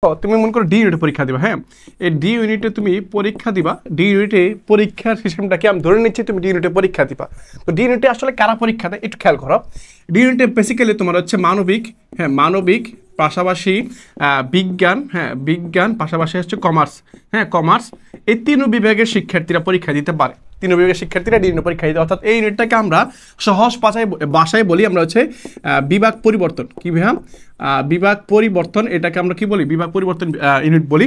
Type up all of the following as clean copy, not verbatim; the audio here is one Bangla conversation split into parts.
তুমি মনে করো ডি ইউনিটে পরীক্ষা দিবা। হ্যাঁ, এই ডি ইউনিটে তুমি পরীক্ষা দিবা। ডি ইউনিটে পরীক্ষার সিস্টেমটাকে আমি ধরে নিচ্ছি তুমি ডি ইউনিটে পরীক্ষা দিবা। তো ডি ইউনিটে আসলে কারা পরীক্ষা দেয় একটু খেয়াল করো। ডি ইউনিটে বেসিক্যালি তোমার হচ্ছে মানবিক, হ্যাঁ মানবিক, পাশাপাশি বিজ্ঞান, হ্যাঁ বিজ্ঞান, পাশাপাশি হচ্ছে কমার্স, হ্যাঁ কমার্স, এই তিন বিভাগের শিক্ষার্থীরা পরীক্ষা দিতে পারে। তিন বিভাগের শিক্ষার্থীরা ডি ইউনিট পরীক্ষা দিতে, অর্থাৎ এই ইউনিটটাকে আমরা সহজ ভাষায় বলি আমরা হচ্ছে বিভাগ পরিবর্তন। কি ভাইয়া? বিভাগ পরিবর্তন, এটাকে আমরা কি বলি? বিভাগ পরিবর্তন ইউনিট বলি।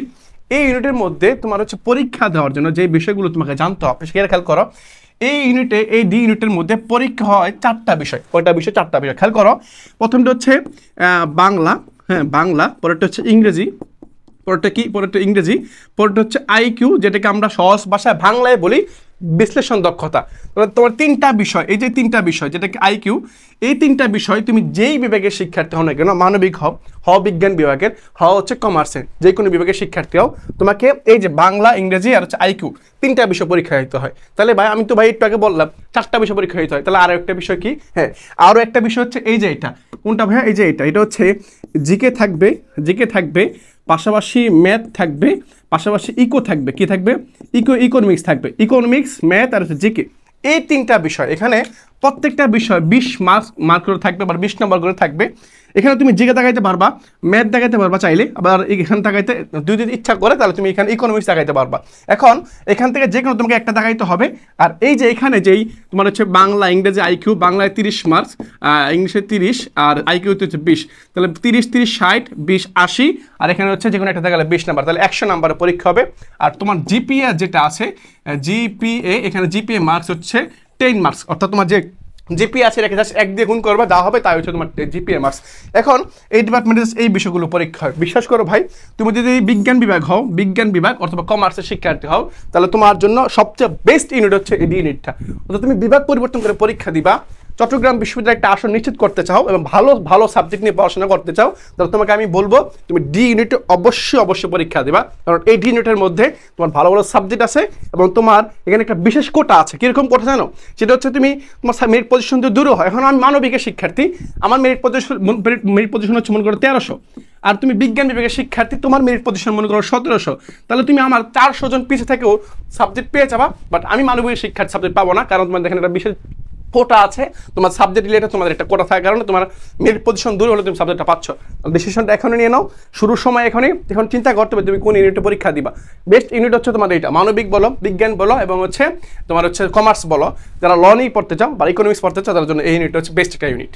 এই ইউনিটের মধ্যে তোমার হচ্ছে পরীক্ষা দেওয়ার জন্য যে বিষয়গুলো তোমাকে জানতে হবে সেটা খেয়াল করো। এই ইউনিটে, এই ডি ইউনিটের মধ্যে পরীক্ষা হয় চারটা বিষয়। কয়টা বিষয়? চারটা বিষয়। খেয়াল করো, প্রথমটা হচ্ছে বাংলা, হ্যাঁ বাংলা, পরেরটা হচ্ছে ইংরেজি, পরেরটা কি? পরেরটা ইংরেজি, পরেরটা হচ্ছে আইকিউ, যেটাকে আমরা সহজ ভাষায় বাংলায় বলি বিশ্লেষণ দক্ষতা। তোমার তিনটা বিষয়, এই যে তিনটা বিষয় যেটাকে আইকিউ, এই তিনটা বিষয় তুমি যেই বিভাগের শিক্ষার্থী হও না কেন, মানবিক হও বিজ্ঞান বিভাগের, হচ্ছে কমার্সের, যে কোনো বিভাগের শিক্ষার্থী হও, তোমাকে এই যে বাংলা, ইংরেজি আর হচ্ছে আইকিউ, তিনটা বিষয় পরীক্ষা দিতে হয়। তাহলে ভাই আমি তো ভাই একটু আগে বললাম চারটা বিষয় পরীক্ষা দিতে হয়, তাহলে আরও একটা বিষয় কি? হ্যাঁ আরও একটা বিষয় হচ্ছে এই যে এটা, কোনটা ভাইয়া? এই যে এটা হচ্ছে জিকে থাকবে, জিকে থাকবে, পাশাপাশি ম্যাথ থাকবে, পাশাপাশি ইকো থাকবে। কি থাকবে? ইকোনমিক্স থাকবে। ইকোনমিক্স, ম্যাথ আর হচ্ছে জিকে, এই তিনটা বিষয়। এখানে প্রত্যেকটা বিষয় 20 মার্ক করে থাকবে, আবার 20 নম্বর করে থাকবে। এখানে তুমি জিকে দেখাইতে পারবা, ম্যাথ দেখাইতে পারবা চাইলে, আবার এখানে দেখাইতে যদি ইচ্ছা করে তাহলে তুমি এখানে ইকোনমিক্স দেখাইতে পারবা। এখন এখান থেকে যে কোনো তোমাকে একটা দেখাইতে হবে। আর এই যে এখানে যেই তোমার হচ্ছে বাংলা, ইংরেজি, আইকিউ, বাংলায় 30 মার্কস, ইংলিশে 30, আর আইকিউতে হচ্ছে 20, তাহলে 30 30 60, 20 80, আর এখানে হচ্ছে যে কোনো একটা দেখালে 20 নাম্বার, তাহলে 100 নাম্বারের পরীক্ষা হবে। আর তোমার জিপিএ যেটা আছে, জিপিএ, এখানে জিপিএ মার্কস হচ্ছে 10 মার্কস, অর্থাৎ তোমার যে জিপিএ আছে রেখে জাস্ট 1 দিয়ে গুণ করবে, দেওয়া হবে, তাই হচ্ছে তোমার জিপিএ মার্কস। এখন এই ডিপার্টমেন্টে এই বিষয়গুলো পরীক্ষা হয়। বিশ্বাস করো ভাই, তুমি যদি বিজ্ঞান বিভাগ হও, বিজ্ঞান বিভাগ অথবা কমার্সের শিক্ষার্থী হও, তাহলে তোমার জন্য সবচেয়ে বেস্ট ইউনিট হচ্ছে এই ইউনিটটা। অর্থাৎ তুমি বিভাগ পরিবর্তন করে পরীক্ষা দিবা, চট্টগ্রাম বিশ্ববিদ্যালয়ে একটা আসন নিশ্চিত করতে চাও এবং ভালো ভালো সাবজেক্ট নিয়ে পড়াশোনা করতে চাও, তাহলে তোমাকে আমি বলবো তুমি ডি ইউনিটে অবশ্যই পরীক্ষা দেবা। কারণ এই ডি ইউনিটের মধ্যে তোমার ভালো ভালো সাবজেক্ট আছে এবং তোমার এখানে একটা বিশেষ কোটা আছে। কীরকম কোটা জানো? সেটা হচ্ছে তুমি তোমার মেরিট পজিশন তো দূরও হয়। এখন আমি মানবিকের শিক্ষার্থী, আমার মেরিট পজিশন হচ্ছে মনে করো 1300, আর তুমি বিজ্ঞান বিভাগের শিক্ষার্থী, তোমার মেরিট পজিশন মনে করো 1700, তাহলে তুমি আমার 400 জন পিছিয়ে থেকেও সাবজেক্ট পেয়ে যাবা। বাট আমি মানবিকের শিক্ষার্থী সাবজেক্ট পাবো না, কারণ তোমার দেখেন একটা বিশেষ কোটা আছে, তোমার সাবজেক্ট রিলেটেড তোমাদের একটা কোটা থাকার কারণে তোমার মেরিট পজিশন দূর হলে তুমি সাবজেক্টটা পাচ্ছ। ডিসিশনটা এখনই নিয়ে নাও, শুরুর সময় এখনই, এখন চিন্তা করতে হবে তুমি কোন ইউনিটে পরীক্ষা দিবা। বেস্ট ইউনিট হচ্ছে তোমাদের এটা, মানবিক বলো, বিজ্ঞান বলো, এবং হচ্ছে তোমার হচ্ছে কমার্স বলো। যারা ল নিয়ে পড়তে চাও বা ইকোনমিক্স পড়তে চাও তাদের জন্য এই ইউনিট হচ্ছে বেস্ট একটা ইউনিট।